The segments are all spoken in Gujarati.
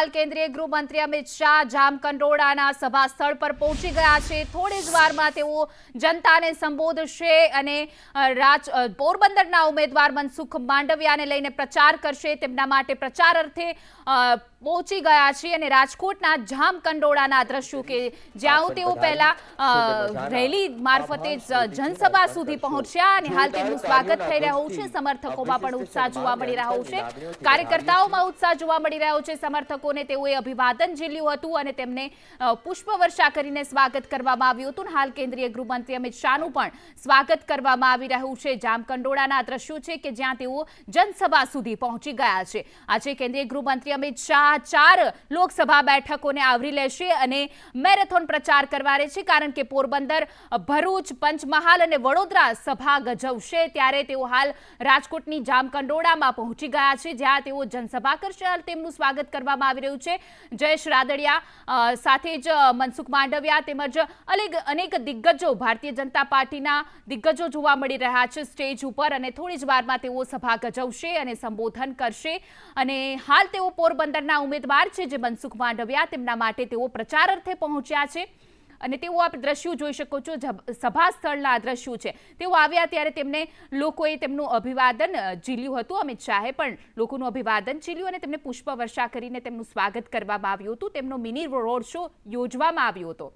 હાલ કેન્દ્રીય ગૃહમંત્રી અમિત શાહ જામકંડોળાના સભા સ્થળ પર પહોંચી ગયા છે। થોડી જ વારમાં તેઓ જનતાને સંબોધશે અને પોરબંદરના ઉમેદવાર મનસુખ માંડવિયાને લઈને પ્રચાર કરશે। તેમના માટે પ્રચાર અર્થે પહોંચી ગયા છે અને રાજકોટના જામકંડોળાના દ્રશ્યો કે જ્યાં તેઓ પહેલા રેલી મારફતે જનસભા સુધી પહોંચ્યા અને હાલ તેમનું સ્વાગત થઈ રહ્યું છે। સમર્થકોમાં પણ ઉત્સાહ જોવા મળી રહ્યો છે, કાર્યકર્તાઓમાં ઉત્સાહ જોવા મળી રહ્યો છે। સમર્થકોને તેઓએ અભિવાદન ઝીલ્યું હતું અને તેમને પુષ્પવર્ષા કરીને સ્વાગત કરવામાં આવ્યું હતું। હાલ કેન્દ્રીય ગૃહમંત્રી અમિત શાહનું પણ સ્વાગત કરવામાં આવી રહ્યું છે। જામકંડોળાના દ્રશ્યો છે કે જ્યાં તેઓ જનસભા સુધી પહોંચી ગયા છે। આજે કેન્દ્રીય ગૃહમંત્રી અમિત શાહ 4 લોકસભા બેઠકોને આવરી લેશે અને મેરેથોન પ્રચાર કરવાને છે, કારણ કે પોરબંદર, ભરૂચ, પંચમહાલ અને વડોદરા સભા ગજવશે। ત્યારે તેઓ હાલ રાજકોટની જામકંડોળામાં પહોંચી ગયા છે, જ્યાં તેઓ જનસભા કરશે। હાલ તેમનું સ્વાગત કરવામાં આવી રહ્યું છે। જયેશ રાદડિયા સાથે જ મનસુખ માંડવિયા તેમજ અનેક દિગ્ગજો, ભારતીય જનતા પાર્ટીના દિગ્ગજો જોવા મળી રહ્યા છે સ્ટેજ ઉપર અને થોડી જ વારમાં તેઓ સભા ગજવશે અને સંબોધન કરશે। અને હાલ તેઓ પોરબંદરના ઉમેદવાર છે જે મનસુખ માંડવિયા, તેમના માટે તેઓ પ્રચાર અર્થે પહોંચ્યા છે અને તેઓ આપ દ્રશ્યો જોઈ શકો છો, સભા સ્થળના દ્રશ્યો છે। તેઓ આવ્યા ત્યારે તેમને લોકોએ તેમનું અભિવાદન ઝીલ્યું હતું। અમિત શાહે પણ લોકોનું અભિવાદન ઝીલ્યું અને તેમને પુષ્પવર્ષા કરીને તેમનું સ્વાગત કરવામાં આવ્યું હતું। તેમનો મિની રોડ શો યોજવામાં આવ્યો હતો।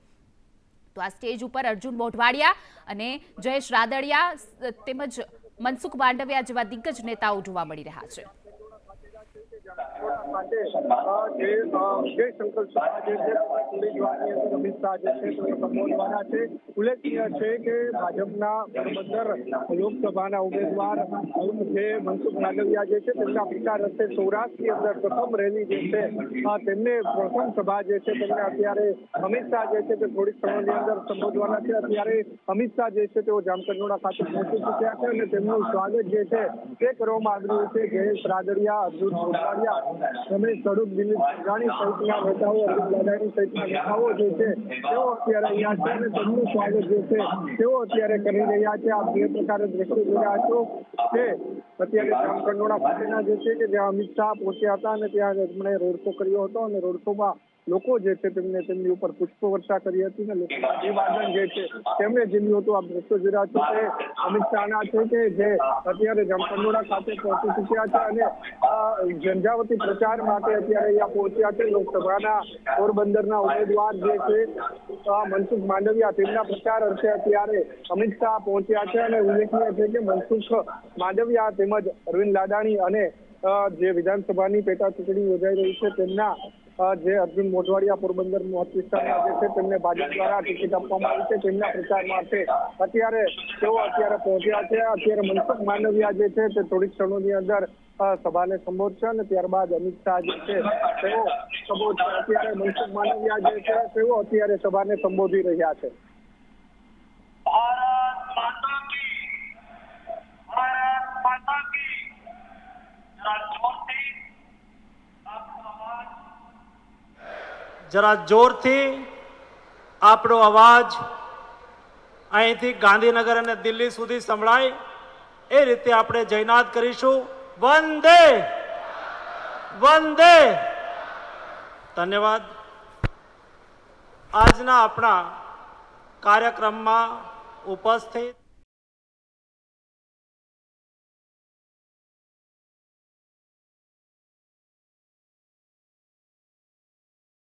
તો આ સ્ટેજ ઉપર અર્જુન મોઢવાડિયા અને જયેશ રાદડિયા તેમજ મનસુખ માંડવિયા જેવા દિગ્ગજ નેતાઓ જોવા મળી રહ્યા છે। ઉલ્લેખનીય છે કે ભાજપના પોરબંદર લોકસભાના ઉમેદવાર જે મનસુખ માંડવિયા જે છે તેમના પ્રચાર અર્થે સૌરાષ્ટ્રની અંદર પ્રથમ રેલી જે છે તેમને પ્રથમ સભા જે છે તેમને અત્યારે અમિત શાહ જે છે તે થોડીક સમયની અંદર સંબોધવાના છે। અત્યારે અમિત શાહ જે છે તેઓ જામકંડોળા ખાતે પહોંચી ચૂક્યા છે અને તેમનું સ્વાગત જે છે તે કરવામાં આવી રહ્યું છે। જયેશ રાદડિયા, અર્જુન મોઢવાડિયા, રમેશ તડુક, દિલીપ સંઘાણી સહિતના નેતાઓ, અરવિંદ લાડાણી સહિતના નેતાઓ જે છે તેઓ અત્યારે અહીંયા છે અને તેમનું સ્વાગત જે છે તેઓ અત્યારે કરી રહ્યા છે। આપ જે પ્રકારે દ્રશ્યો જોઈ રહ્યા છો તે અત્યારે જામકંડોળા ખાતેના જે છે કે જ્યાં અમિત શાહ પહોંચ્યા હતા અને ત્યાં તેમણે રોડ શો કર્યો હતો અને રોડ શોમાં લોકો જે છે તેમને તેમની ઉપર પુષ્પવર્ષા કરી હતી અને લોકોના અભિવાદન જે છે તેમણે ઝીલ્યું હતું। આપ દ્રશ્યો જોઈ રહ્યા છો તે અમિત શાહના છે કે જે અત્યારે જામકંડોળા ખાતે પહોંચી ચૂક્યા છે અને ઝંઝાવતી પ્રચાર માટે અત્યારે અહીંયા પહોંચ્યા છે। લોકસભાના પોરબંદરના ઉમેદવાર જે છે મનસુખ માંડવિયા, તેમના પ્રચાર અર્થે અત્યારે અમિત શાહ પહોંચ્યા છે અને ઉલ્લેખનીય છે કે મનસુખ માંડવિયા તેમજ અરવિંદ લાડાણી અને જે વિધાનસભાની પેટા ચૂંટણી યોજાઈ રહી છે તેમના જે અર્જુન મોઢવાડિયા પોરબંદર મત વિસ્તારના જે છે તેમને ભાજપ દ્વારા ટિકિટ આપવામાં આવી છે, તેમના પ્રચાર માટે અત્યારે તેઓ અત્યારે પહોંચ્યા છે। અત્યારે મનસુખ માંડવિયા જે છે તે થોડીક ક્ષણોની અંદર સભાને સંબોધશે અને ત્યારબાદ અમિત શાહ જે છે તેઓ સંબોધશે। અત્યારે મનસુખ માંડવિયા જે છે તેઓ અત્યારે સભાને સંબોધી રહ્યા છે। જરા જોરથી આપણો અવાજ અહીંથી ગાંધીનગર અને દિલ્હી સુધી સંભળાય એ રીતે આપણે જયનાદ કરીશું। વંદે વંદે। ધન્યવાદ। આજના આપણા કાર્યક્રમમાં ઉપસ્થિત